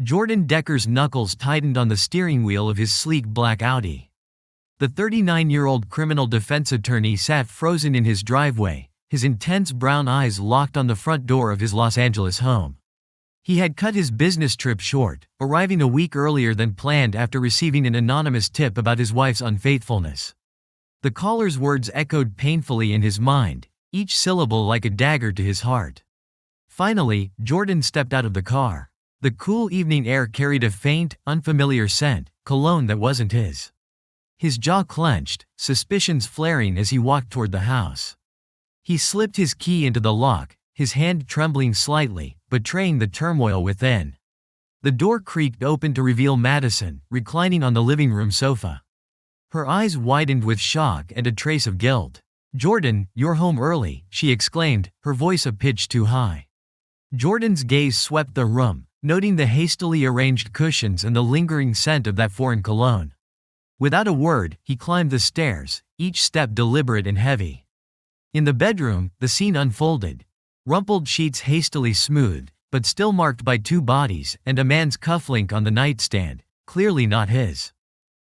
Jordan Decker's knuckles tightened on the steering wheel of his sleek black Audi. The 39-year-old criminal defense attorney sat frozen in his driveway, his intense brown eyes locked on the front door of his Los Angeles home. He had cut his business trip short, arriving a week earlier than planned after receiving an anonymous tip about his wife's unfaithfulness. The caller's words echoed painfully in his mind, each syllable like a dagger to his heart. Finally, Jordan stepped out of the car. The cool evening air carried a faint, unfamiliar scent, cologne that wasn't his. His jaw clenched, suspicions flaring as he walked toward the house. He slipped his key into the lock, his hand trembling slightly, betraying the turmoil within. The door creaked open to reveal Madison, reclining on the living room sofa. Her eyes widened with shock and a trace of guilt. "Jordan, you're home early," she exclaimed, her voice a pitch too high. Jordan's gaze swept the room, noting the hastily arranged cushions and the lingering scent of that foreign cologne. Without a word, he climbed the stairs, each step deliberate and heavy. In the bedroom, the scene unfolded. Rumpled sheets hastily smoothed, but still marked by two bodies, and a man's cufflink on the nightstand, clearly not his.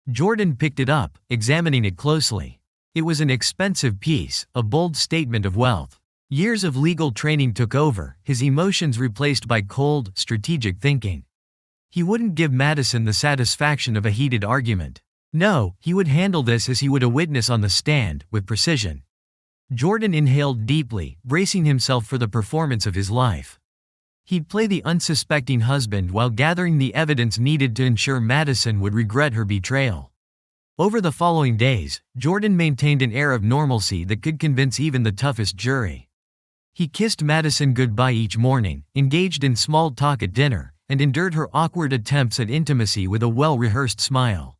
Jordan picked it up, examining it closely. It was an expensive piece, a bold statement of wealth. Years of legal training took over, his emotions replaced by cold, strategic thinking. He wouldn't give Madison the satisfaction of a heated argument. No, he would handle this as he would a witness on the stand, with precision. Jordan inhaled deeply, bracing himself for the performance of his life. He'd play the unsuspecting husband while gathering the evidence needed to ensure Madison would regret her betrayal. Over the following days, Jordan maintained an air of normalcy that could convince even the toughest jury. He kissed Madison goodbye each morning, engaged in small talk at dinner, and endured her awkward attempts at intimacy with a well-rehearsed smile.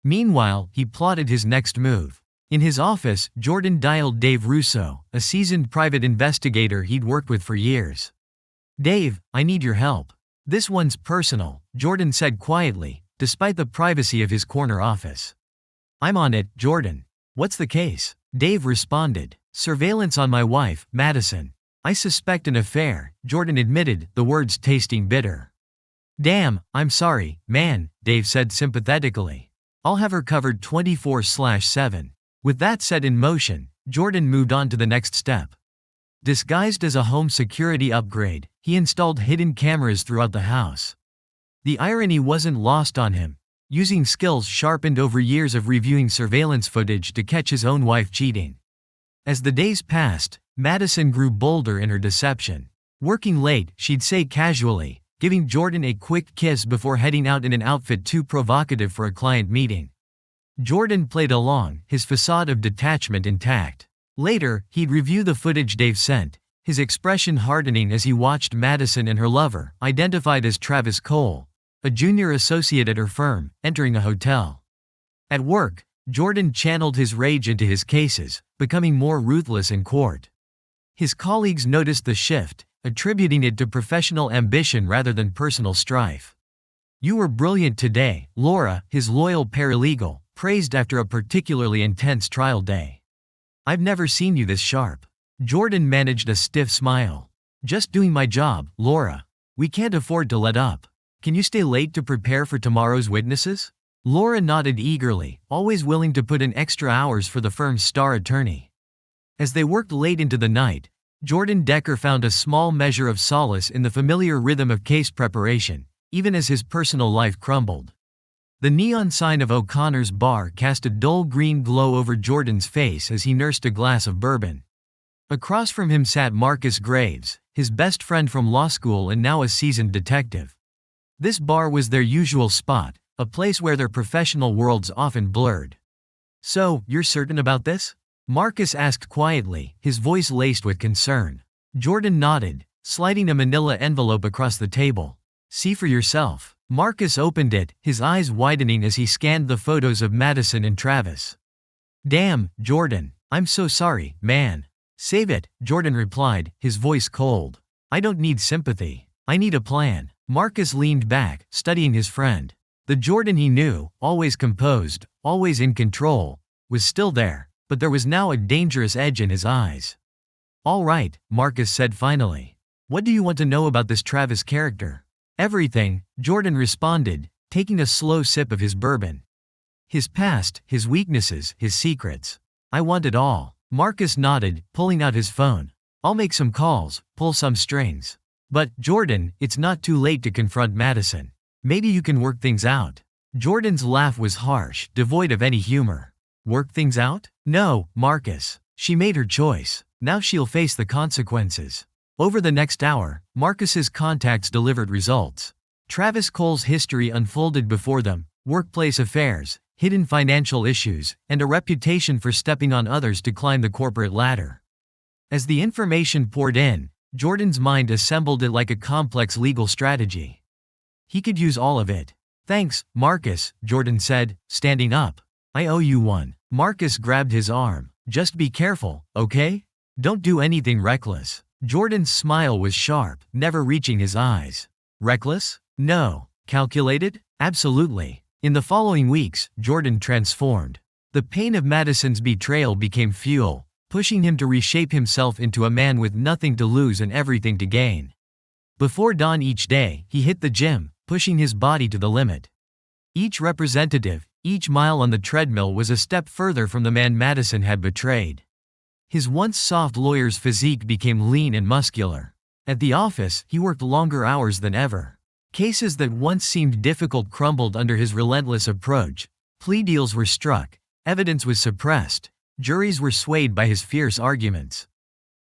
Meanwhile, he plotted his next move. In his office, Jordan dialed Dave Russo, a seasoned private investigator he'd worked with for years. "Dave, I need your help. This one's personal," Jordan said quietly, despite the privacy of his corner office. "I'm on it, Jordan. What's the case?" Dave responded. "Surveillance on my wife, Madison. I suspect an affair," Jordan admitted, the words tasting bitter. "Damn, I'm sorry, man," Dave said sympathetically. "I'll have her covered 24/7. With that set in motion, Jordan moved on to the next step. Disguised as a home security upgrade, he installed hidden cameras throughout the house. The irony wasn't lost on him, using skills sharpened over years of reviewing surveillance footage to catch his own wife cheating. As the days passed, Madison grew bolder in her deception. Working late, she'd say casually, giving Jordan a quick kiss before heading out in an outfit too provocative for a client meeting. Jordan played along, his facade of detachment intact. Later, he'd review the footage Dave sent, his expression hardening as he watched Madison and her lover, identified as Travis Cole, a junior associate at her firm, entering a hotel. At work, Jordan channeled his rage into his cases, becoming more ruthless in court. His colleagues noticed the shift, attributing it to professional ambition rather than personal strife. "You were brilliant today," Laura, his loyal paralegal, praised after a particularly intense trial day. "I've never seen you this sharp." Jordan managed a stiff smile. "Just doing my job, Laura. We can't afford to let up. Can you stay late to prepare for tomorrow's witnesses?" Laura nodded eagerly, always willing to put in extra hours for the firm's star attorney. As they worked late into the night, Jordan Decker found a small measure of solace in the familiar rhythm of case preparation, even as his personal life crumbled. The neon sign of O'Connor's bar cast a dull green glow over Jordan's face as he nursed a glass of bourbon. Across from him sat Marcus Graves, his best friend from law school and now a seasoned detective. This bar was their usual spot, a place where their professional worlds often blurred. "So, you're certain about this?" Marcus asked quietly, his voice laced with concern. Jordan nodded, sliding a manila envelope across the table. "See for yourself." Marcus opened it, his eyes widening as he scanned the photos of Madison and Travis. "Damn, Jordan, I'm so sorry, man." "Save it," Jordan replied, his voice cold. "I don't need sympathy. I need a plan." Marcus leaned back, studying his friend. The Jordan he knew, always composed, always in control, was still there, but there was now a dangerous edge in his eyes. "All right," Marcus said finally. "What do you want to know about this Travis character?" Everything, Jordan responded, taking a slow sip of his bourbon. His past, his weaknesses, his secrets. I want it all. Marcus nodded, pulling out his phone. I'll make some calls, pull some strings. But, Jordan, it's not too late to confront Madison. Maybe you can work things out. Jordan's laugh was harsh, devoid of any humor. Work things out? No, Marcus. She made her choice. Now she'll face the consequences. Over the next hour, Marcus's contacts delivered results. Travis Cole's history unfolded before them: workplace affairs, hidden financial issues, and a reputation for stepping on others to climb the corporate ladder. As the information poured in, Jordan's mind assembled it like a complex legal strategy. He could use all of it. Thanks, Marcus, Jordan said, standing up. I owe you one. Marcus grabbed his arm. Just be careful, okay? Don't do anything reckless. Jordan's smile was sharp, never reaching his eyes. Reckless? No. Calculated? Absolutely. In the following weeks, Jordan transformed. The pain of Madison's betrayal became fuel, pushing him to reshape himself into a man with nothing to lose and everything to gain. Before dawn each day, he hit the gym, pushing his body to the limit. Each representative, each mile on the treadmill was a step further from the man Madison had betrayed. His once soft lawyer's physique became lean and muscular. At the office, he worked longer hours than ever. Cases that once seemed difficult crumbled under his relentless approach. Plea deals were struck, evidence was suppressed, juries were swayed by his fierce arguments.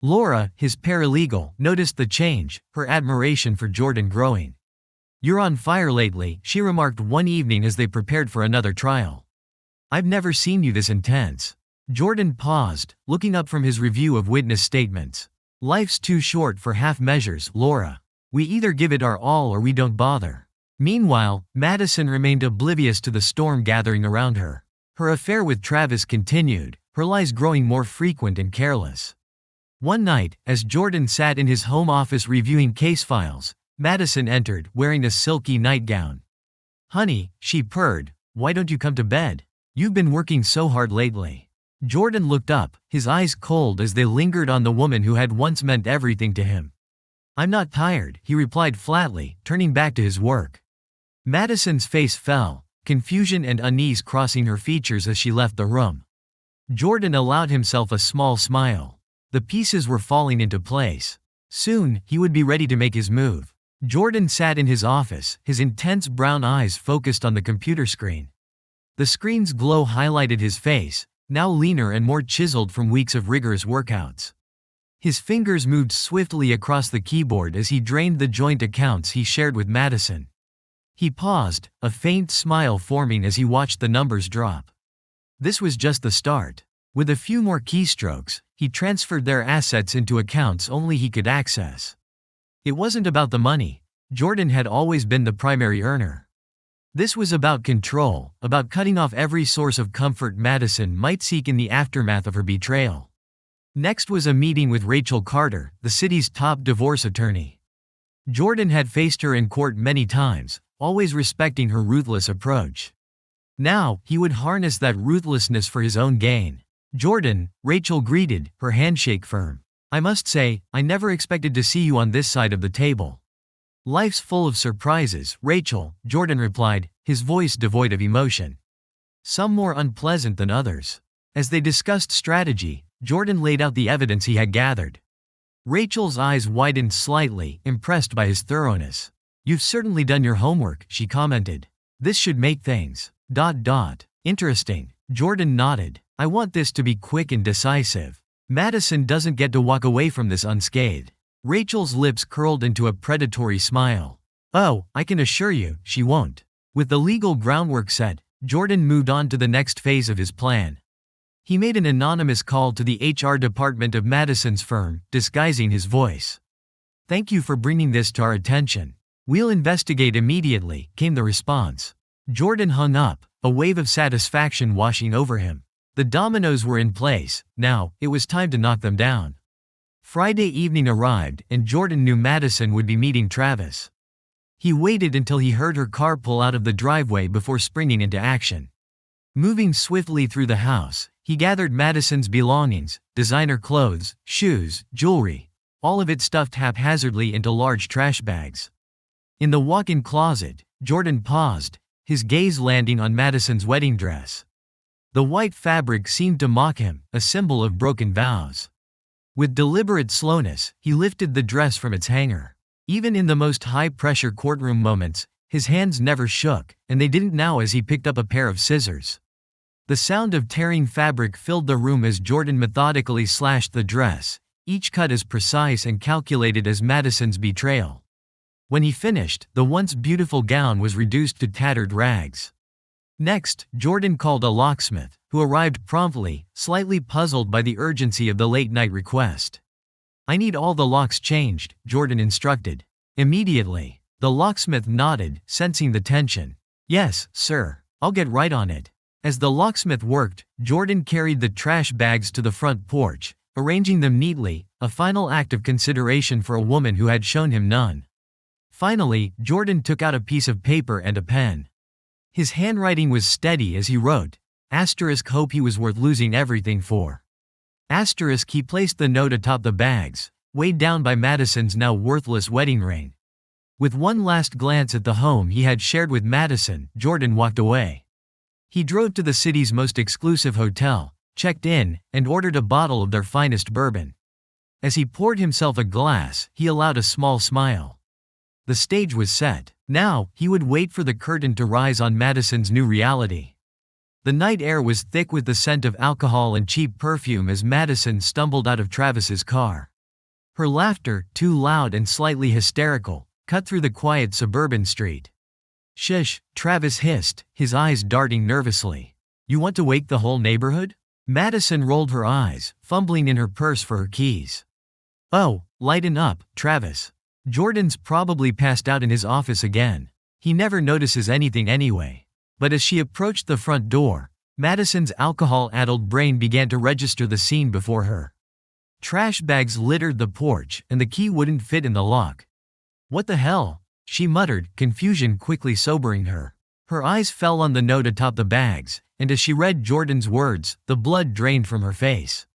Laura, his paralegal, noticed the change, her admiration for Jordan growing. You're on fire lately, she remarked one evening as they prepared for another trial. I've never seen you this intense. Jordan paused, looking up from his review of witness statements. Life's too short for half measures, Laura. We either give it our all or we don't bother. Meanwhile, Madison remained oblivious to the storm gathering around her. Her affair with Travis continued, her lies growing more frequent and careless. One night, as Jordan sat in his home office reviewing case files, Madison entered, wearing a silky nightgown. Honey, she purred, why don't you come to bed? You've been working so hard lately. Jordan looked up, his eyes cold as they lingered on the woman who had once meant everything to him. I'm not tired, he replied flatly, turning back to his work. Madison's face fell, confusion and unease crossing her features as she left the room. Jordan allowed himself a small smile. The pieces were falling into place. Soon, he would be ready to make his move. Jordan sat in his office, his intense brown eyes focused on the computer screen. The screen's glow highlighted his face, now leaner and more chiseled from weeks of rigorous workouts. His fingers moved swiftly across the keyboard as he drained the joint accounts he shared with Madison. He paused, a faint smile forming as he watched the numbers drop. This was just the start. With a few more keystrokes, he transferred their assets into accounts only he could access. It wasn't about the money. Jordan had always been the primary earner. This was about control, about cutting off every source of comfort Madison might seek in the aftermath of her betrayal. Next was a meeting with Rachel Carter, the city's top divorce attorney. Jordan had faced her in court many times, always respecting her ruthless approach. Now, he would harness that ruthlessness for his own gain. Jordan, Rachel greeted, her handshake firm. I must say, I never expected to see you on this side of the table. Life's full of surprises, Rachel, Jordan replied, his voice devoid of emotion. Some more unpleasant than others. As they discussed strategy, Jordan laid out the evidence he had gathered. Rachel's eyes widened slightly, impressed by his thoroughness. You've certainly done your homework, she commented. This should make things. Interesting. Jordan nodded. I want this to be quick and decisive. Madison doesn't get to walk away from this unscathed. Rachel's lips curled into a predatory smile. Oh, I can assure you, she won't. With the legal groundwork set, Jordan moved on to the next phase of his plan. He made an anonymous call to the HR department of Madison's firm, disguising his voice. Thank you for bringing this to our attention. We'll investigate immediately, came the response. Jordan hung up, a wave of satisfaction washing over him. The dominoes were in place, now, it was time to knock them down. Friday evening arrived, and Jordan knew Madison would be meeting Travis. He waited until he heard her car pull out of the driveway before springing into action. Moving swiftly through the house, he gathered Madison's belongings, designer clothes, shoes, jewelry, all of it stuffed haphazardly into large trash bags. In the walk-in closet, Jordan paused, his gaze landing on Madison's wedding dress. The white fabric seemed to mock him, a symbol of broken vows. With deliberate slowness, he lifted the dress from its hanger. Even in the most high-pressure courtroom moments, his hands never shook, and they didn't now as he picked up a pair of scissors. The sound of tearing fabric filled the room as Jordan methodically slashed the dress, each cut as precise and calculated as Madison's betrayal. When he finished, the once beautiful gown was reduced to tattered rags. Next, Jordan called a locksmith, who arrived promptly, slightly puzzled by the urgency of the late-night request. "I need all the locks changed," Jordan instructed. Immediately, the locksmith nodded, sensing the tension. "Yes, sir. I'll get right on it." As the locksmith worked, Jordan carried the trash bags to the front porch, arranging them neatly, a final act of consideration for a woman who had shown him none. Finally, Jordan took out a piece of paper and a pen. His handwriting was steady as he wrote, "Hope he was worth losing everything for." He placed the note atop the bags, weighed down by Madison's now worthless wedding ring. With one last glance at the home he had shared with Madison, Jordan walked away. He drove to the city's most exclusive hotel, checked in, and ordered a bottle of their finest bourbon. As he poured himself a glass, he allowed a small smile. The stage was set. Now, he would wait for the curtain to rise on Madison's new reality. The night air was thick with the scent of alcohol and cheap perfume as Madison stumbled out of Travis's car. Her laughter, too loud and slightly hysterical, cut through the quiet suburban street. "Shush," Travis hissed, his eyes darting nervously. "You want to wake the whole neighborhood?" Madison rolled her eyes, fumbling in her purse for her keys. "Oh, lighten up, Travis. Jordan's probably passed out in his office again. He never notices anything anyway." But as she approached the front door, Madison's alcohol-addled brain began to register the scene before her. Trash bags littered the porch, and the key wouldn't fit in the lock. "What the hell?" she muttered, confusion quickly sobering her. Her eyes fell on the note atop the bags, and as she read Jordan's words, the blood drained from her face.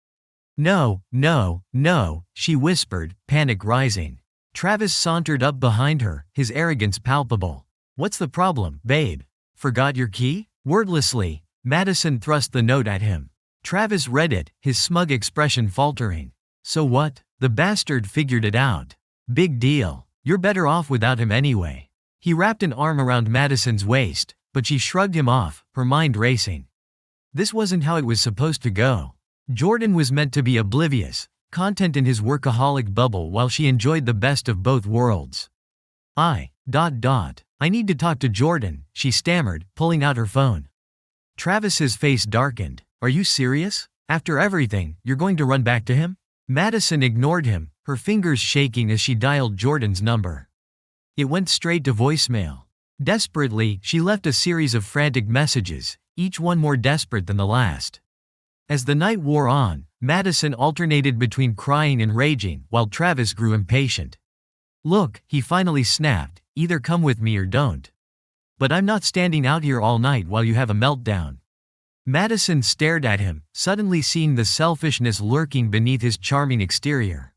"No, no, no," she whispered, panic rising. Travis sauntered up behind her, his arrogance palpable. "What's the problem, babe? Forgot your key?" Wordlessly, Madison thrust the note at him. Travis read it, his smug expression faltering. "So what? The bastard figured it out. Big deal. You're better off without him anyway." He wrapped an arm around Madison's waist, but she shrugged him off, her mind racing. This wasn't how it was supposed to go. Jordan was meant to be oblivious, content in his workaholic bubble while she enjoyed the best of both worlds. I need to talk to Jordan," she stammered, pulling out her phone. Travis's face darkened. "Are you serious? After everything, you're going to run back to him?" Madison ignored him, her fingers shaking as she dialed Jordan's number. It went straight to voicemail. Desperately, she left a series of frantic messages, each one more desperate than the last. As the night wore on, Madison alternated between crying and raging, while Travis grew impatient. "Look," he finally snapped, "either come with me or don't. But I'm not standing out here all night while you have a meltdown." Madison stared at him, suddenly seeing the selfishness lurking beneath his charming exterior.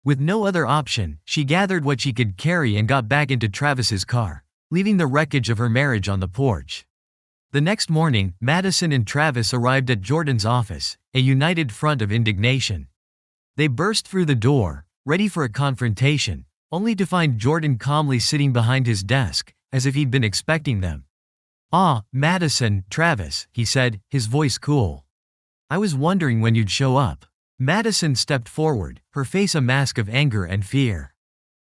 With no other option, she gathered what she could carry and got back into Travis's car, leaving the wreckage of her marriage on the porch. The next morning, Madison and Travis arrived at Jordan's office, a united front of indignation. They burst through the door, ready for a confrontation, only to find Jordan calmly sitting behind his desk, as if he'd been expecting them. "Ah, Madison, Travis," he said, his voice cool. "I was wondering when you'd show up." Madison stepped forward, her face a mask of anger and fear.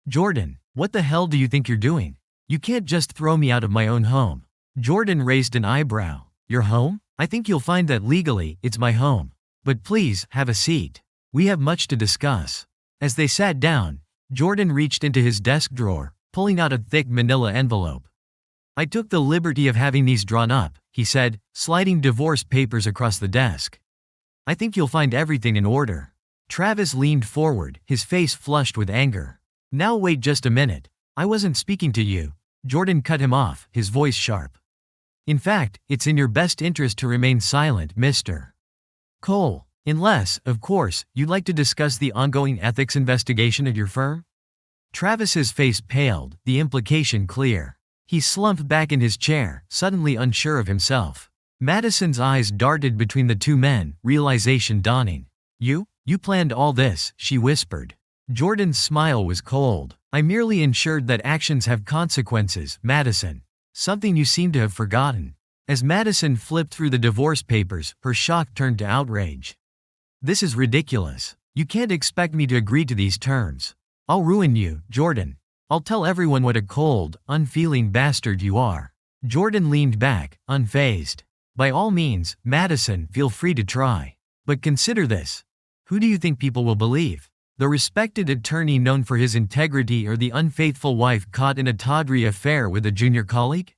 "Jordan, what the hell do you think you're doing? You can't just throw me out of my own home." Jordan raised an eyebrow. "Your home? I think you'll find that legally, it's my home. But please, have a seat. We have much to discuss." As they sat down, Jordan reached into his desk drawer, pulling out a thick manila envelope. "I took the liberty of having these drawn up," he said, sliding divorce papers across the desk. "I think you'll find everything in order." Travis leaned forward, his face flushed with anger. "Now wait just a minute. I wasn't speaking to you." Jordan cut him off, his voice sharp. "In fact, it's in your best interest to remain silent, Mr. Cole. Unless, of course, you'd like to discuss the ongoing ethics investigation at your firm." Travis's face paled, the implication clear. He slumped back in his chair, suddenly unsure of himself. Madison's eyes darted between the two men, realization dawning. You planned all this, she whispered. Jordan's smile was cold. I merely ensured that actions have consequences, Madison. Something you seem to have forgotten. As Madison flipped through the divorce papers, her shock turned to outrage. This is ridiculous. You can't expect me to agree to these terms. I'll ruin you, Jordan. I'll tell everyone what a cold, unfeeling bastard you are. Jordan leaned back, unfazed. By all means, Madison, feel free to try. But consider this. Who do you think people will believe? The respected attorney known for his integrity or the unfaithful wife caught in a tawdry affair with a junior colleague?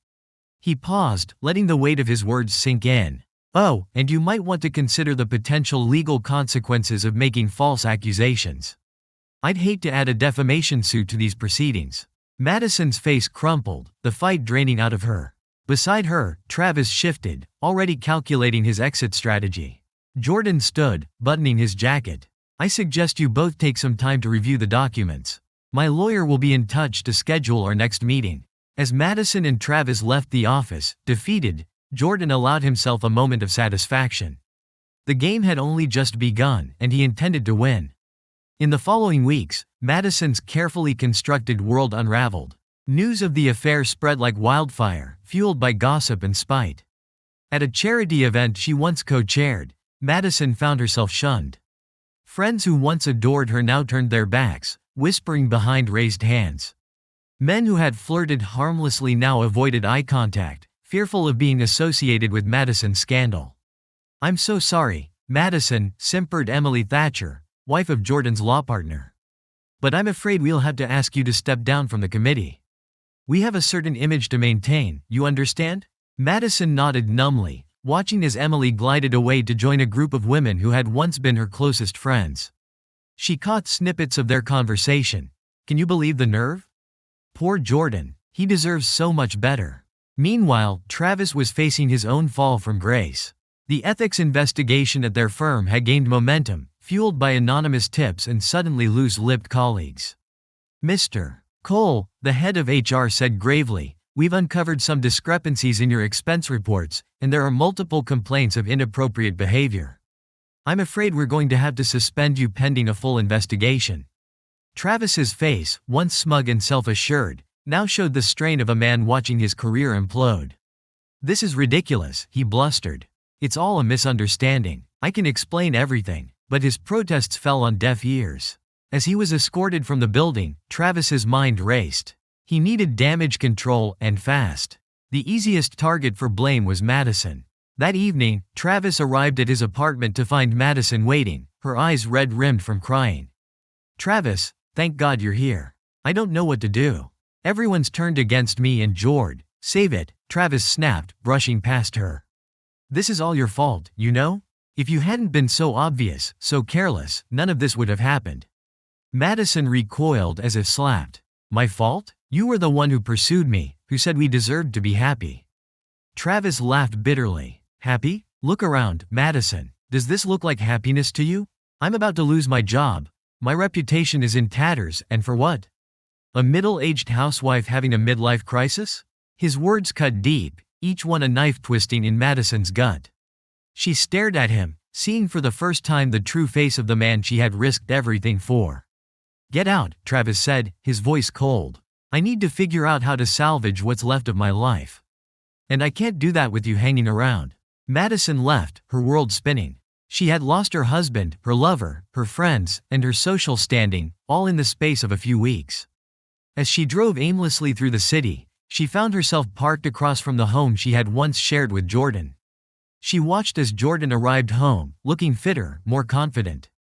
He paused, letting the weight of his words sink in. Oh, and you might want to consider the potential legal consequences of making false accusations. I'd hate to add a defamation suit to these proceedings. Madison's face crumpled, the fight draining out of her. Beside her, Travis shifted, already calculating his exit strategy. Jordan stood, buttoning his jacket. I suggest you both take some time to review the documents. My lawyer will be in touch to schedule our next meeting. As Madison and Travis left the office, defeated, Jordan allowed himself a moment of satisfaction. The game had only just begun, and he intended to win. In the following weeks, Madison's carefully constructed world unraveled. News of the affair spread like wildfire, fueled by gossip and spite. At a charity event she once co-chaired, Madison found herself shunned. Friends who once adored her now turned their backs, whispering behind raised hands. Men who had flirted harmlessly now avoided eye contact, fearful of being associated with Madison's scandal. I'm so sorry, Madison, simpered Emily Thatcher, wife of Jordan's law partner. But I'm afraid we'll have to ask you to step down from the committee. We have a certain image to maintain, you understand? Madison nodded numbly, watching as Emily glided away to join a group of women who had once been her closest friends. She caught snippets of their conversation. Can you believe the nerve? Poor Jordan, he deserves so much better. Meanwhile, Travis was facing his own fall from grace. The ethics investigation at their firm had gained momentum, fueled by anonymous tips and suddenly loose-lipped colleagues. Mr. Cole, the head of HR said gravely, we've uncovered some discrepancies in your expense reports, and there are multiple complaints of inappropriate behavior. I'm afraid we're going to have to suspend you pending a full investigation. Travis's face, once smug and self-assured, now showed the strain of a man watching his career implode. This is ridiculous, he blustered. It's all a misunderstanding. I can explain everything, but his protests fell on deaf ears. As he was escorted from the building, Travis's mind raced. He needed damage control, and fast. The easiest target for blame was Madison. That evening, Travis arrived at his apartment to find Madison waiting, her eyes red-rimmed from crying. Travis, thank God you're here. I don't know what to do. Everyone's turned against me and Jord. Save it, Travis snapped, brushing past her. This is all your fault, you know? If you hadn't been so obvious, so careless, none of this would have happened. Madison recoiled as if slapped. My fault? You were the one who pursued me, who said we deserved to be happy. Travis laughed bitterly. Happy? Look around, Madison. Does this look like happiness to you? I'm about to lose my job. My reputation is in tatters, and for what? A middle-aged housewife having a midlife crisis? His words cut deep, each one a knife twisting in Madison's gut. She stared at him, seeing for the first time the true face of the man she had risked everything for. Get out, Travis said, his voice cold. I need to figure out how to salvage what's left of my life. And I can't do that with you hanging around. Madison left, her world spinning. She had lost her husband, her lover, her friends, and her social standing, all in the space of a few weeks. As she drove aimlessly through the city, she found herself parked across from the home she had once shared with Jordan. She watched as Jordan arrived home, looking fitter, more confident.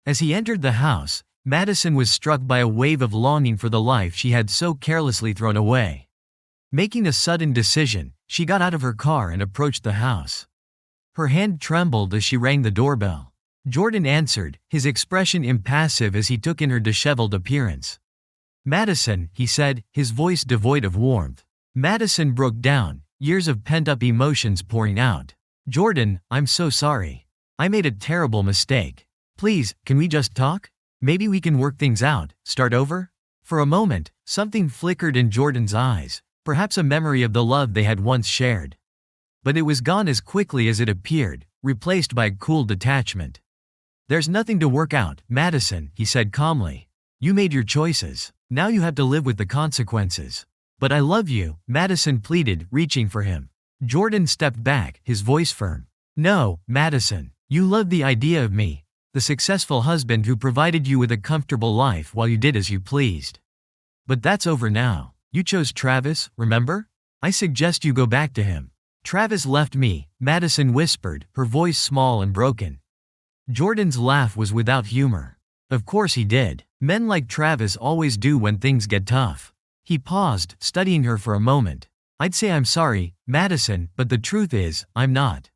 As he entered the house, Madison was struck by a wave of longing for the life she had so carelessly thrown away. Making a sudden decision, she got out of her car and approached the house. Her hand trembled as she rang the doorbell. Jordan answered, his expression impassive as he took in her disheveled appearance. Madison, he said, his voice devoid of warmth. Madison broke down, years of pent-up emotions pouring out. Jordan, I'm so sorry. I made a terrible mistake. Please, can we just talk? Maybe we can work things out, start over? For a moment, something flickered in Jordan's eyes, perhaps a memory of the love they had once shared. But it was gone as quickly as it appeared, replaced by cool detachment. "There's nothing to work out, Madison," he said calmly. "You made your choices. Now you have to live with the consequences." "But I love you," Madison pleaded, reaching for him. Jordan stepped back, his voice firm. "No, Madison. You loved the idea of me, the successful husband who provided you with a comfortable life while you did as you pleased. But that's over now. You chose Travis, remember? I suggest you go back to him." "Travis left me," Madison whispered, her voice small and broken. Jordan's laugh was without humor. "Of course he did. Men like Travis always do when things get tough." He paused, studying her for a moment. "I'd say I'm sorry, Madison, but the truth is, I'm not.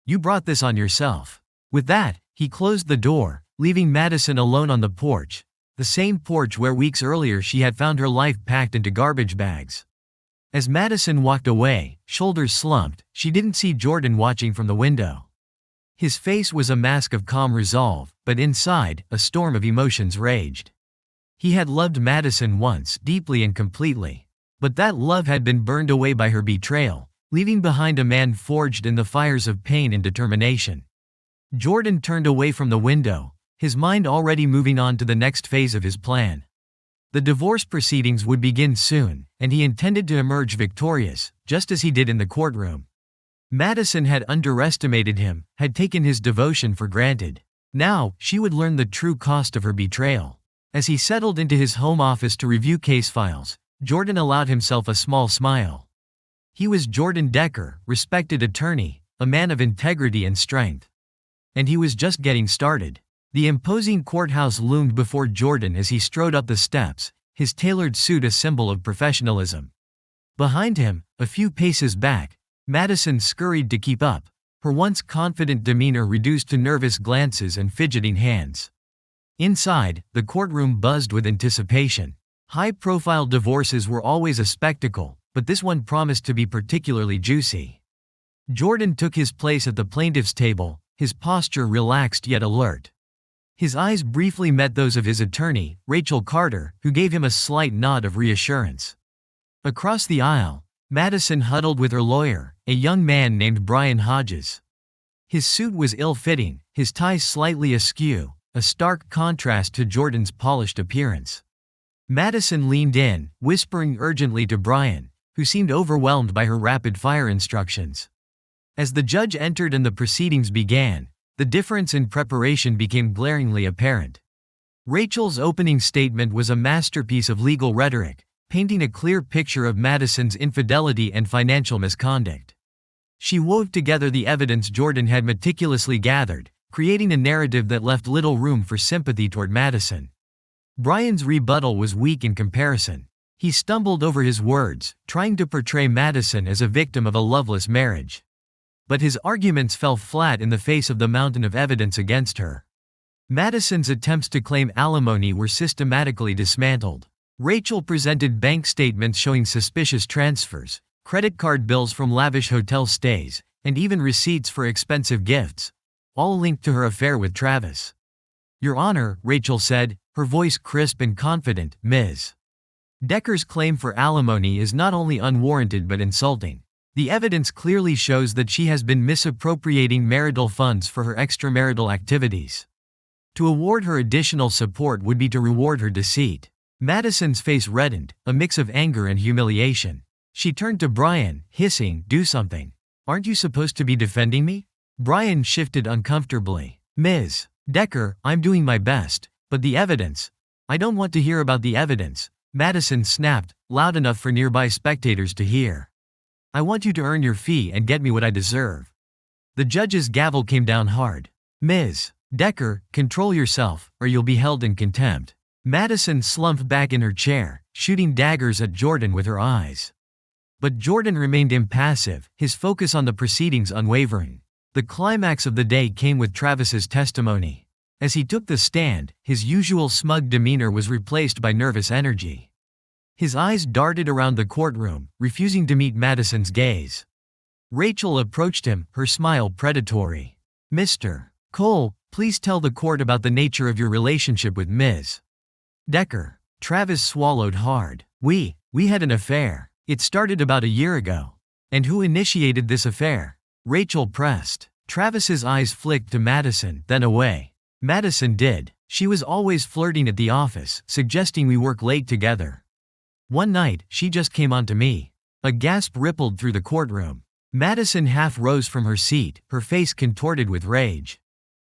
You brought this on yourself." With that, he closed the door, leaving Madison alone on the porch, the same porch where weeks earlier she had found her life packed into garbage bags. As Madison walked away, shoulders slumped, she didn't see Jordan watching from the window. His face was a mask of calm resolve, but inside, a storm of emotions raged. He had loved Madison once, deeply and completely. But that love had been burned away by her betrayal, leaving behind a man forged in the fires of pain and determination. Jordan turned away from the window, his mind already moving on to the next phase of his plan. The divorce proceedings would begin soon, and he intended to emerge victorious, just as he did in the courtroom. Madison had underestimated him, had taken his devotion for granted. Now, she would learn the true cost of her betrayal. As he settled into his home office to review case files, Jordan allowed himself a small smile. He was Jordan Decker, respected attorney, a man of integrity and strength. And he was just getting started. The imposing courthouse loomed before Jordan as he strode up the steps, his tailored suit a symbol of professionalism. Behind him, a few paces back, Madison scurried to keep up, her once confident demeanor reduced to nervous glances and fidgeting hands. Inside, the courtroom buzzed with anticipation. High-profile divorces were always a spectacle, but this one promised to be particularly juicy. Jordan took his place at the plaintiff's table, his posture relaxed yet alert. His eyes briefly met those of his attorney, Rachel Carter, who gave him a slight nod of reassurance. Across the aisle, Madison huddled with her lawyer, a young man named Brian Hodges. His suit was ill-fitting, his tie slightly askew, a stark contrast to Jordan's polished appearance. Madison leaned in, whispering urgently to Brian, who seemed overwhelmed by her rapid-fire instructions. As the judge entered and the proceedings began, the difference in preparation became glaringly apparent. Rachel's opening statement was a masterpiece of legal rhetoric, painting a clear picture of Madison's infidelity and financial misconduct. She wove together the evidence Jordan had meticulously gathered, creating a narrative that left little room for sympathy toward Madison. Brian's rebuttal was weak in comparison. He stumbled over his words, trying to portray Madison as a victim of a loveless marriage. But his arguments fell flat in the face of the mountain of evidence against her. Madison's attempts to claim alimony were systematically dismantled. Rachel presented bank statements showing suspicious transfers, credit card bills from lavish hotel stays, and even receipts for expensive gifts, all linked to her affair with Travis. "Your Honor," Rachel said, her voice crisp and confident, "Ms. Decker's claim for alimony is not only unwarranted but insulting. The evidence clearly shows that she has been misappropriating marital funds for her extramarital activities. To award her additional support would be to reward her deceit." Madison's face reddened, a mix of anger and humiliation. She turned to Brian, hissing, "Do something. Aren't you supposed to be defending me?" Brian shifted uncomfortably. "Ms. Decker, I'm doing my best, but the evidence. I don't want to hear about the evidence," Madison snapped, loud enough for nearby spectators to hear. "I want you to earn your fee and get me what I deserve." The judge's gavel came down hard. "Ms. Decker, control yourself, or you'll be held in contempt." Madison slumped back in her chair, shooting daggers at Jordan with her eyes. But Jordan remained impassive, his focus on the proceedings unwavering. The climax of the day came with Travis's testimony. As he took the stand, his usual smug demeanor was replaced by nervous energy. His eyes darted around the courtroom, refusing to meet Madison's gaze. Rachel approached him, her smile predatory. "Mr. Cole, please tell the court about the nature of your relationship with Ms. Decker." Travis swallowed hard. We had an affair. It started about a year ago. And who initiated this affair? Rachel pressed. Travis's eyes flicked to Madison, then away. Madison did. She was always flirting at the office, suggesting we work late together. One night, she just came onto me. A gasp rippled through the courtroom. Madison half rose from her seat, her face contorted with rage.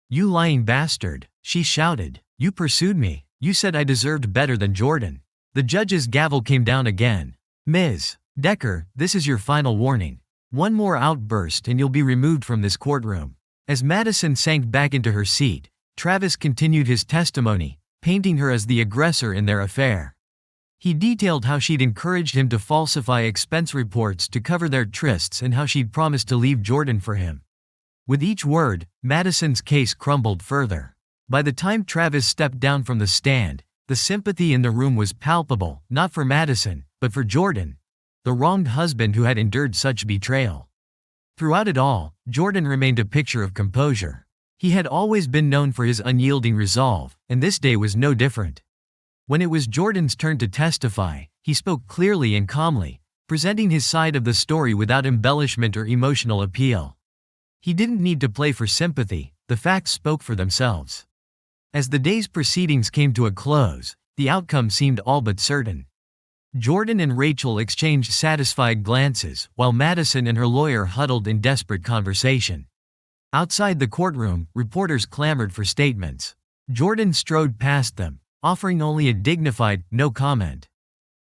You lying bastard, she shouted. You pursued me. You said I deserved better than Jordan. The judge's gavel came down again. Ms. Decker, this is your final warning. One more outburst and you'll be removed from this courtroom. As Madison sank back into her seat, Travis continued his testimony, painting her as the aggressor in their affair. He detailed how she'd encouraged him to falsify expense reports to cover their trysts and how she'd promised to leave Jordan for him. With each word, Madison's case crumbled further. By the time Travis stepped down from the stand, the sympathy in the room was palpable, not for Madison, but for Jordan, the wronged husband who had endured such betrayal. Throughout it all, Jordan remained a picture of composure. He had always been known for his unyielding resolve, and this day was no different. When it was Jordan's turn to testify, he spoke clearly and calmly, presenting his side of the story without embellishment or emotional appeal. He didn't need to play for sympathy, the facts spoke for themselves. As the day's proceedings came to a close, the outcome seemed all but certain. Jordan and Rachel exchanged satisfied glances, while Madison and her lawyer huddled in desperate conversation. Outside the courtroom, reporters clamored for statements. Jordan strode past them, offering only a dignified, no comment.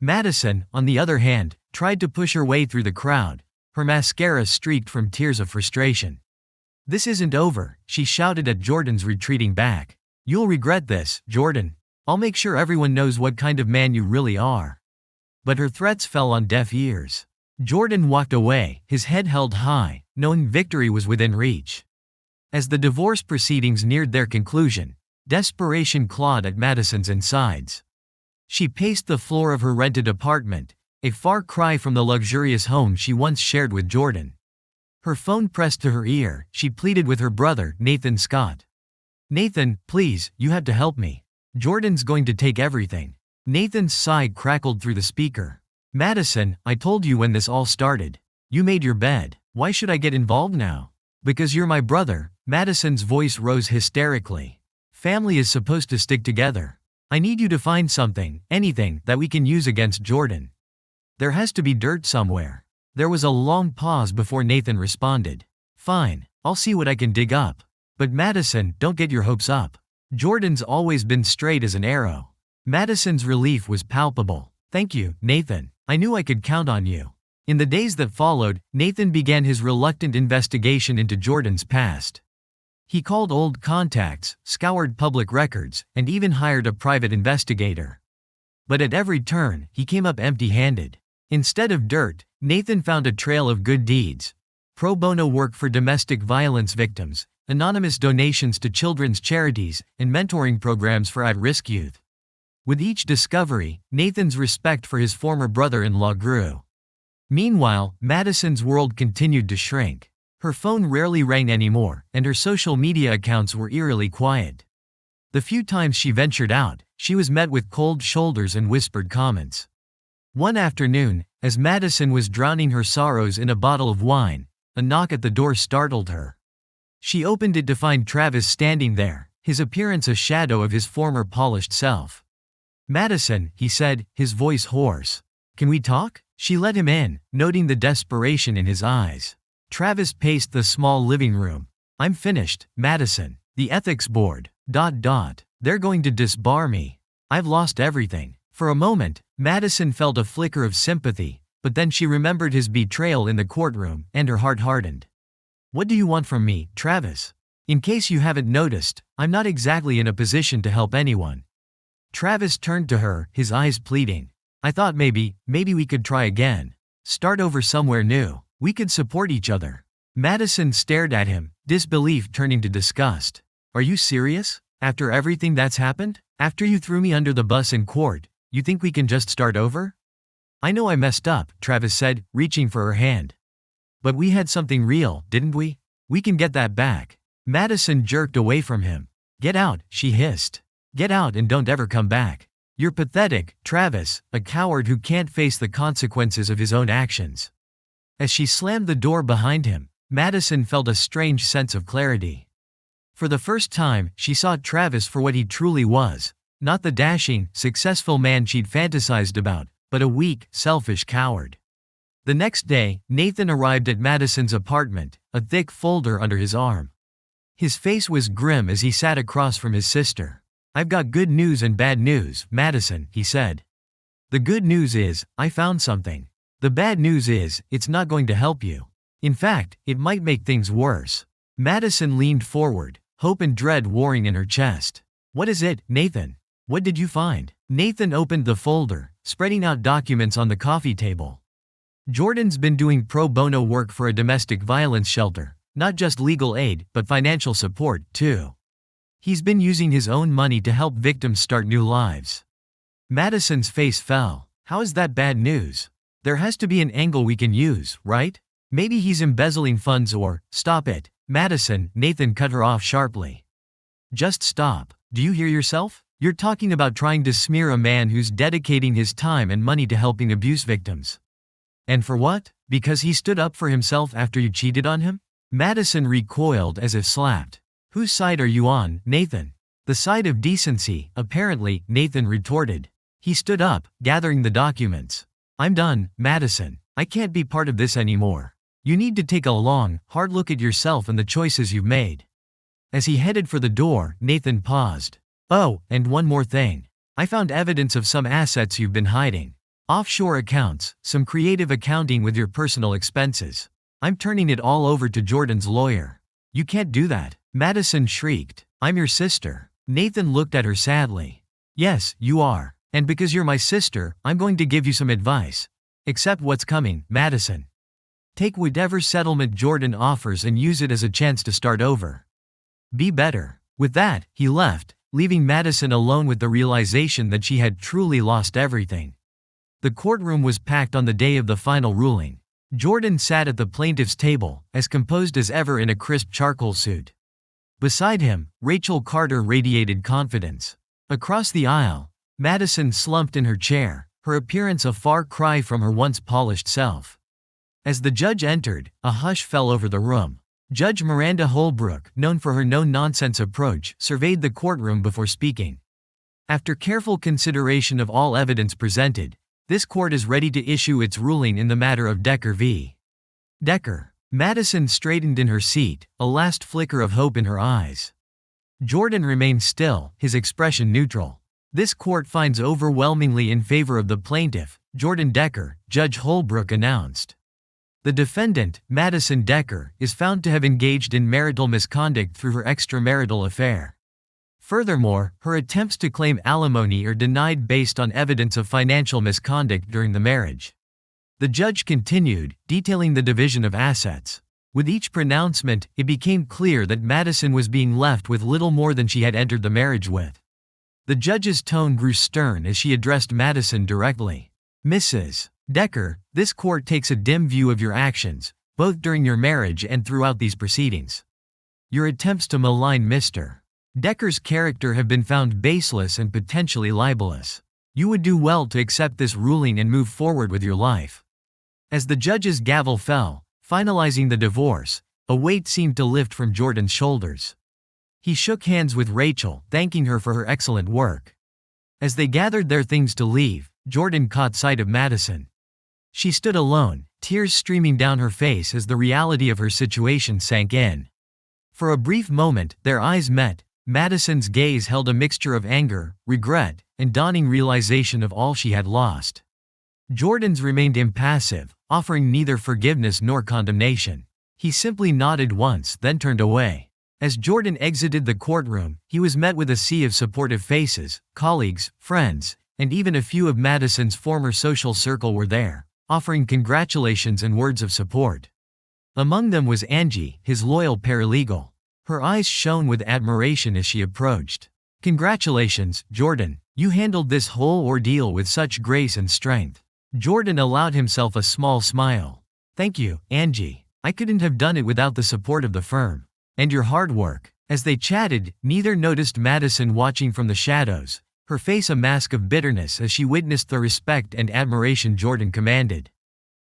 Madison, on the other hand, tried to push her way through the crowd, her mascara streaked from tears of frustration. This isn't over, she shouted at Jordan's retreating back. You'll regret this, Jordan. I'll make sure everyone knows what kind of man you really are. But her threats fell on deaf ears. Jordan walked away, his head held high, knowing victory was within reach. As the divorce proceedings neared their conclusion, desperation clawed at Madison's insides. She paced the floor of her rented apartment, a far cry from the luxurious home she once shared with Jordan. Her phone pressed to her ear, she pleaded with her brother, Nathan Scott. Nathan, please, you have to help me. Jordan's going to take everything. Nathan's sigh crackled through the speaker. Madison, I told you when this all started. You made your bed. Why should I get involved now? Because you're my brother. Madison's voice rose hysterically. Family is supposed to stick together. I need you to find something, anything, that we can use against Jordan. There has to be dirt somewhere. There was a long pause before Nathan responded. Fine, I'll see what I can dig up. But Madison, don't get your hopes up. Jordan's always been straight as an arrow. Madison's relief was palpable. Thank you, Nathan. I knew I could count on you. In the days that followed, Nathan began his reluctant investigation into Jordan's past. He called old contacts, scoured public records, and even hired a private investigator. But at every turn, he came up empty-handed. Instead of dirt, Nathan found a trail of good deeds. Pro bono work for domestic violence victims, anonymous donations to children's charities, and mentoring programs for at-risk youth. With each discovery, Nathan's respect for his former brother-in-law grew. Meanwhile, Madison's world continued to shrink. Her phone rarely rang anymore, and her social media accounts were eerily quiet. The few times she ventured out, she was met with cold shoulders and whispered comments. One afternoon, as Madison was drowning her sorrows in a bottle of wine, a knock at the door startled her. She opened it to find Travis standing there, his appearance a shadow of his former polished self. Madison, he said, his voice hoarse. Can we talk? She let him in, noting the desperation in his eyes. Travis paced the small living room. I'm finished, Madison. The ethics board. They're going to disbar me. I've lost everything. For a moment, Madison felt a flicker of sympathy, but then she remembered his betrayal in the courtroom, and her heart hardened. What do you want from me, Travis? In case you haven't noticed, I'm not exactly in a position to help anyone. Travis turned to her, his eyes pleading. I thought maybe we could try again. Start over somewhere new. We could support each other. Madison stared at him, disbelief turning to disgust. Are you serious? After everything that's happened? After you threw me under the bus in court, you think we can just start over? I know I messed up, Travis said, reaching for her hand. But we had something real, didn't we? We can get that back. Madison jerked away from him. Get out, she hissed. Get out and don't ever come back. You're pathetic, Travis, a coward who can't face the consequences of his own actions. As she slammed the door behind him, Madison felt a strange sense of clarity. For the first time, she saw Travis for what he truly was, not the dashing, successful man she'd fantasized about, but a weak, selfish coward. The next day, Nathan arrived at Madison's apartment, a thick folder under his arm. His face was grim as he sat across from his sister. "I've got good news and bad news, Madison," he said. "The good news is, I found something. The bad news is, it's not going to help you. In fact, it might make things worse." Madison leaned forward, hope and dread warring in her chest. "What is it, Nathan? What did you find?" Nathan opened the folder, spreading out documents on the coffee table. "Jordan's been doing pro bono work for a domestic violence shelter, not just legal aid, but financial support, too. He's been using his own money to help victims start new lives." Madison's face fell. "How is that bad news? There has to be an angle we can use, right? Maybe he's embezzling funds or—" "Stop it, Madison," Nathan cut her off sharply. "Just stop. Do you hear yourself? You're talking about trying to smear a man who's dedicating his time and money to helping abuse victims. And for what? Because he stood up for himself after you cheated on him?" Madison recoiled as if slapped. "Whose side are you on, Nathan?" "The side of decency, apparently," Nathan retorted. He stood up, gathering the documents. "I'm done, Madison. I can't be part of this anymore. You need to take a long, hard look at yourself and the choices you've made." As he headed for the door, Nathan paused. "Oh, and one more thing. I found evidence of some assets you've been hiding. Offshore accounts, some creative accounting with your personal expenses. I'm turning it all over to Jordan's lawyer." "You can't do that," Madison shrieked. "I'm your sister." Nathan looked at her sadly. "Yes, you are. And because you're my sister, I'm going to give you some advice. Accept what's coming, Madison. Take whatever settlement Jordan offers and use it as a chance to start over. Be better." With that, he left, leaving Madison alone with the realization that she had truly lost everything. The courtroom was packed on the day of the final ruling. Jordan sat at the plaintiff's table, as composed as ever in a crisp charcoal suit. Beside him, Rachel Carter radiated confidence. Across the aisle, Madison slumped in her chair, her appearance a far cry from her once polished self. As the judge entered, a hush fell over the room. Judge Miranda Holbrook, known for her no-nonsense approach, surveyed the courtroom before speaking. After careful consideration of all evidence presented, this court is ready to issue its ruling in the matter of Decker v. Decker. Madison straightened in her seat, a last flicker of hope in her eyes. Jordan remained still, his expression neutral. "This court finds overwhelmingly in favor of the plaintiff, Jordan Decker," Judge Holbrook announced. The defendant, Madison Decker, is found to have engaged in marital misconduct through her extramarital affair. Furthermore, her attempts to claim alimony are denied based on evidence of financial misconduct during the marriage. The judge continued, detailing the division of assets. With each pronouncement, it became clear that Madison was being left with little more than she had entered the marriage with. The judge's tone grew stern as she addressed Madison directly. "Mrs. Decker, this court takes a dim view of your actions, both during your marriage and throughout these proceedings. Your attempts to malign Mr. Decker's character have been found baseless and potentially libelous. You would do well to accept this ruling and move forward with your life." As the judge's gavel fell, finalizing the divorce, a weight seemed to lift from Jordan's shoulders. He shook hands with Rachel, thanking her for her excellent work. As they gathered their things to leave, Jordan caught sight of Madison. She stood alone, tears streaming down her face as the reality of her situation sank in. For a brief moment, their eyes met. Madison's gaze held a mixture of anger, regret, and dawning realization of all she had lost. Jordan's remained impassive, offering neither forgiveness nor condemnation. He simply nodded once, then turned away. As Jordan exited the courtroom, he was met with a sea of supportive faces. Colleagues, friends, and even a few of Madison's former social circle were there, offering congratulations and words of support. Among them was Angie, his loyal paralegal. Her eyes shone with admiration as she approached. "Congratulations, Jordan. You handled this whole ordeal with such grace and strength." Jordan allowed himself a small smile. "Thank you, Angie. I couldn't have done it without the support of the firm. And your hard work." As they chatted, neither noticed Madison watching from the shadows, her face a mask of bitterness as she witnessed the respect and admiration Jordan commanded.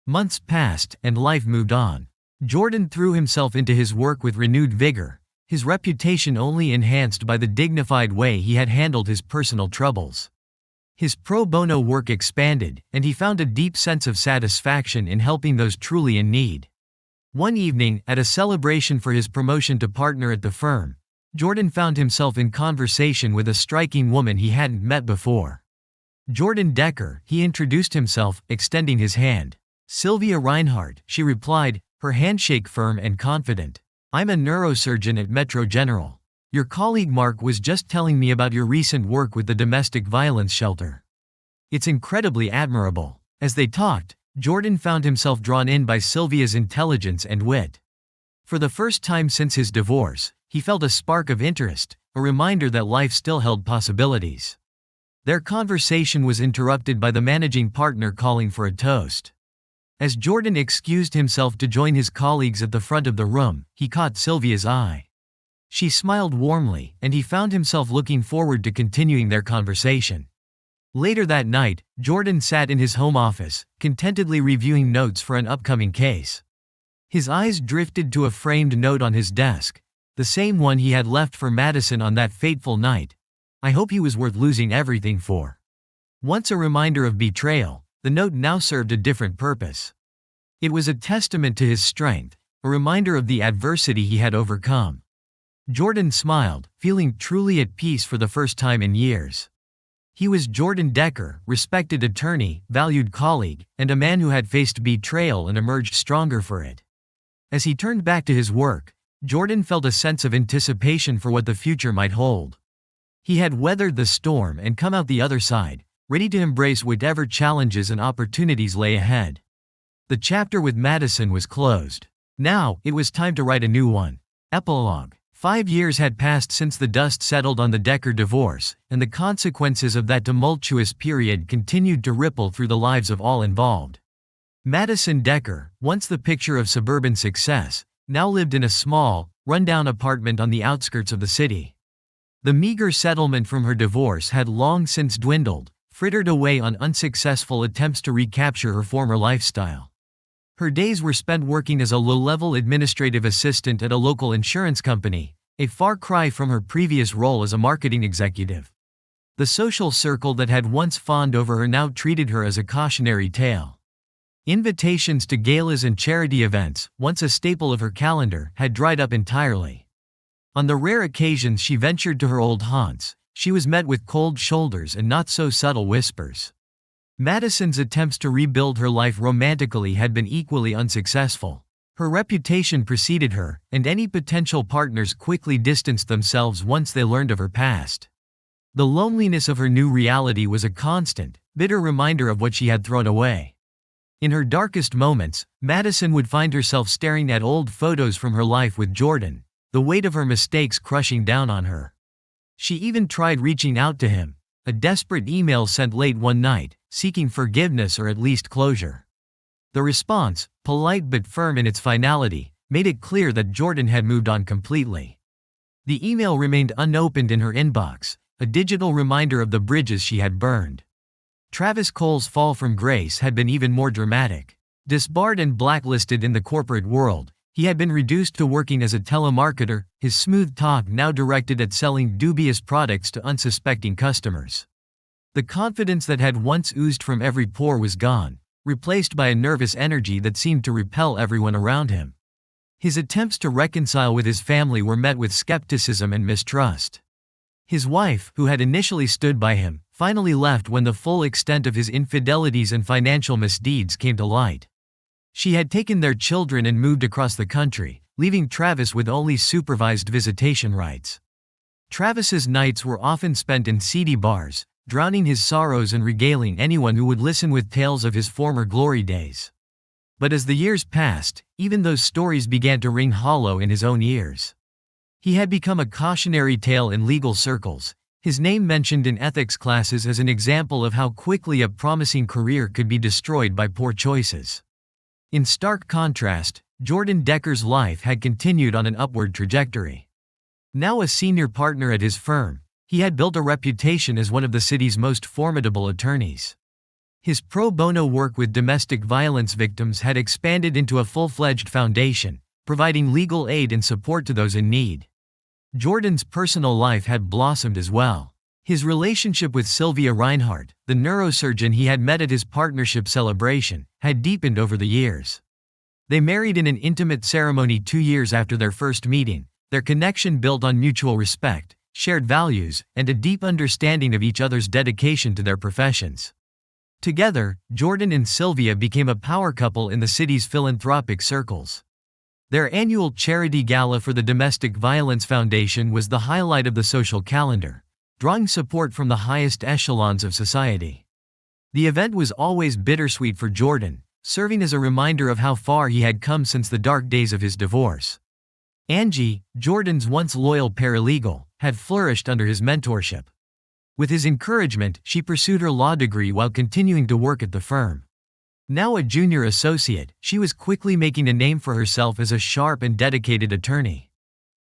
Months passed, and life moved on. Jordan threw himself into his work with renewed vigor, his reputation only enhanced by the dignified way he had handled his personal troubles. His pro bono work expanded, and he found a deep sense of satisfaction in helping those truly in need. One evening, at a celebration for his promotion to partner at the firm, Jordan found himself in conversation with a striking woman he hadn't met before. "Jordan Decker," he introduced himself, extending his hand. "Sylvia Reinhardt," she replied, her handshake firm and confident. "I'm a neurosurgeon at Metro General. Your colleague Mark was just telling me about your recent work with the domestic violence shelter. It's incredibly admirable." As they talked, Jordan found himself drawn in by Sylvia's intelligence and wit. For the first time since his divorce, he felt a spark of interest, a reminder that life still held possibilities. Their conversation was interrupted by the managing partner calling for a toast. As Jordan excused himself to join his colleagues at the front of the room, he caught Sylvia's eye. She smiled warmly, and he found himself looking forward to continuing their conversation. Later that night, Jordan sat in his home office, contentedly reviewing notes for an upcoming case. His eyes drifted to a framed note on his desk, the same one he had left for Madison on that fateful night. "I hope he was worth losing everything for." Once a reminder of betrayal, the note now served a different purpose. It was a testament to his strength, a reminder of the adversity he had overcome. Jordan smiled, feeling truly at peace for the first time in years. He was Jordan Decker, respected attorney, valued colleague, and a man who had faced betrayal and emerged stronger for it. As he turned back to his work, Jordan felt a sense of anticipation for what the future might hold. He had weathered the storm and come out the other side, ready to embrace whatever challenges and opportunities lay ahead. The chapter with Madison was closed. Now, it was time to write a new one. Epilogue. 5 years had passed since the dust settled on the Decker divorce, and the consequences of that tumultuous period continued to ripple through the lives of all involved. Madison Decker, once the picture of suburban success, now lived in a small, run-down apartment on the outskirts of the city. The meager settlement from her divorce had long since dwindled, frittered away on unsuccessful attempts to recapture her former lifestyle. Her days were spent working as a low-level administrative assistant at a local insurance company, a far cry from her previous role as a marketing executive. The social circle that had once fawned over her now treated her as a cautionary tale. Invitations to galas and charity events, once a staple of her calendar, had dried up entirely. On the rare occasions she ventured to her old haunts, she was met with cold shoulders and not-so-subtle whispers. Madison's attempts to rebuild her life romantically had been equally unsuccessful. Her reputation preceded her, and any potential partners quickly distanced themselves once they learned of her past. The loneliness of her new reality was a constant, bitter reminder of what she had thrown away. In her darkest moments, Madison would find herself staring at old photos from her life with Jordan, the weight of her mistakes crushing down on her. She even tried reaching out to him, a desperate email sent late one night, seeking forgiveness or at least closure. The response, polite but firm in its finality, made it clear that Jordan had moved on completely. The email remained unopened in her inbox, a digital reminder of the bridges she had burned. Travis Cole's fall from grace had been even more dramatic. Disbarred and blacklisted in the corporate world, he had been reduced to working as a telemarketer, his smooth talk now directed at selling dubious products to unsuspecting customers. The confidence that had once oozed from every pore was gone, replaced by a nervous energy that seemed to repel everyone around him. His attempts to reconcile with his family were met with skepticism and mistrust. His wife, who had initially stood by him, finally left when the full extent of his infidelities and financial misdeeds came to light. She had taken their children and moved across the country, leaving Travis with only supervised visitation rights. Travis's nights were often spent in seedy bars, drowning his sorrows and regaling anyone who would listen with tales of his former glory days. But as the years passed, even those stories began to ring hollow in his own ears. He had become a cautionary tale in legal circles, his name mentioned in ethics classes as an example of how quickly a promising career could be destroyed by poor choices. In stark contrast, Jordan Decker's life had continued on an upward trajectory. Now a senior partner at his firm, He had built a reputation as one of the city's most formidable attorneys. His pro bono work with domestic violence victims had expanded into a full-fledged foundation, providing legal aid and support to those in need. Jordan's personal life had blossomed as well. His relationship with Sylvia Reinhardt, the neurosurgeon he had met at his partnership celebration, had deepened over the years. They married in an intimate ceremony 2 years after their first meeting, their connection built on mutual respect, shared values, and a deep understanding of each other's dedication to their professions. Together, Jordan and Sylvia became a power couple in the city's philanthropic circles. Their annual charity gala for the Domestic Violence Foundation was the highlight of the social calendar, drawing support from the highest echelons of society. The event was always bittersweet for Jordan, serving as a reminder of how far he had come since the dark days of his divorce. Angie, Jordan's once loyal paralegal, had flourished under his mentorship. With his encouragement, she pursued her law degree while continuing to work at the firm. Now a junior associate, she was quickly making a name for herself as a sharp and dedicated attorney.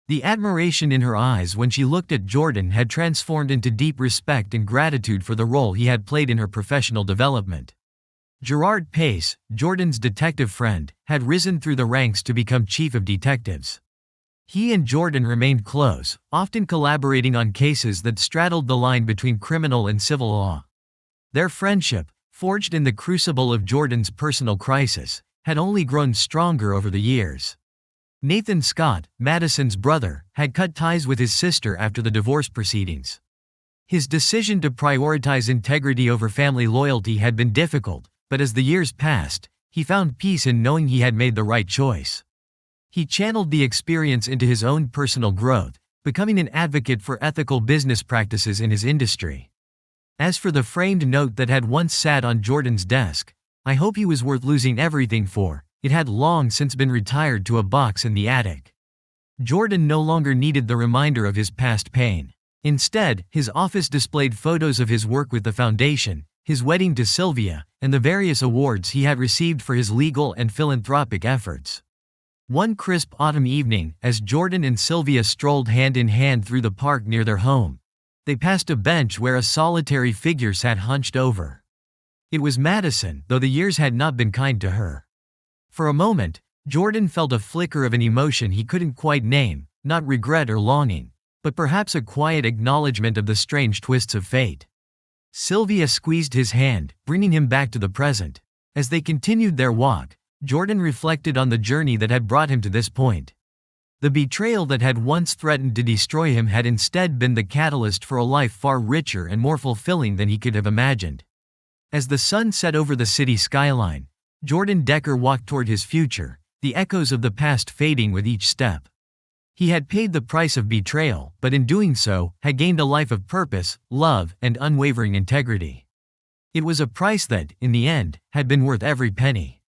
The admiration in her eyes when she looked at Jordan had transformed into deep respect and gratitude for the role he had played in her professional development. Gerard Pace, Jordan's detective friend, had risen through the ranks to become chief of detectives. He and Jordan remained close, often collaborating on cases that straddled the line between criminal and civil law. Their friendship, forged in the crucible of Jordan's personal crisis, had only grown stronger over the years. Nathan Scott, Madison's brother, had cut ties with his sister after the divorce proceedings. His decision to prioritize integrity over family loyalty had been difficult, but as the years passed, he found peace in knowing he had made the right choice. He channeled the experience into his own personal growth, becoming an advocate for ethical business practices in his industry. As for the framed note that had once sat on Jordan's desk, "I hope he was worth losing everything for," it had long since been retired to a box in the attic. Jordan no longer needed the reminder of his past pain. Instead, his office displayed photos of his work with the foundation, his wedding to Sylvia, and the various awards he had received for his legal and philanthropic efforts. One crisp autumn evening, as Jordan and Sylvia strolled hand in hand through the park near their home, they passed a bench where a solitary figure sat hunched over. It was Madison, though the years had not been kind to her. For a moment, Jordan felt a flicker of an emotion he couldn't quite name, not regret or longing, but perhaps a quiet acknowledgement of the strange twists of fate. Sylvia squeezed his hand, bringing him back to the present. As they continued their walk, Jordan reflected on the journey that had brought him to this point. The betrayal that had once threatened to destroy him had instead been the catalyst for a life far richer and more fulfilling than he could have imagined. As the sun set over the city skyline, Jordan Decker walked toward his future, the echoes of the past fading with each step. He had paid the price of betrayal, but in doing so, had gained a life of purpose, love, and unwavering integrity. It was a price that, in the end, had been worth every penny.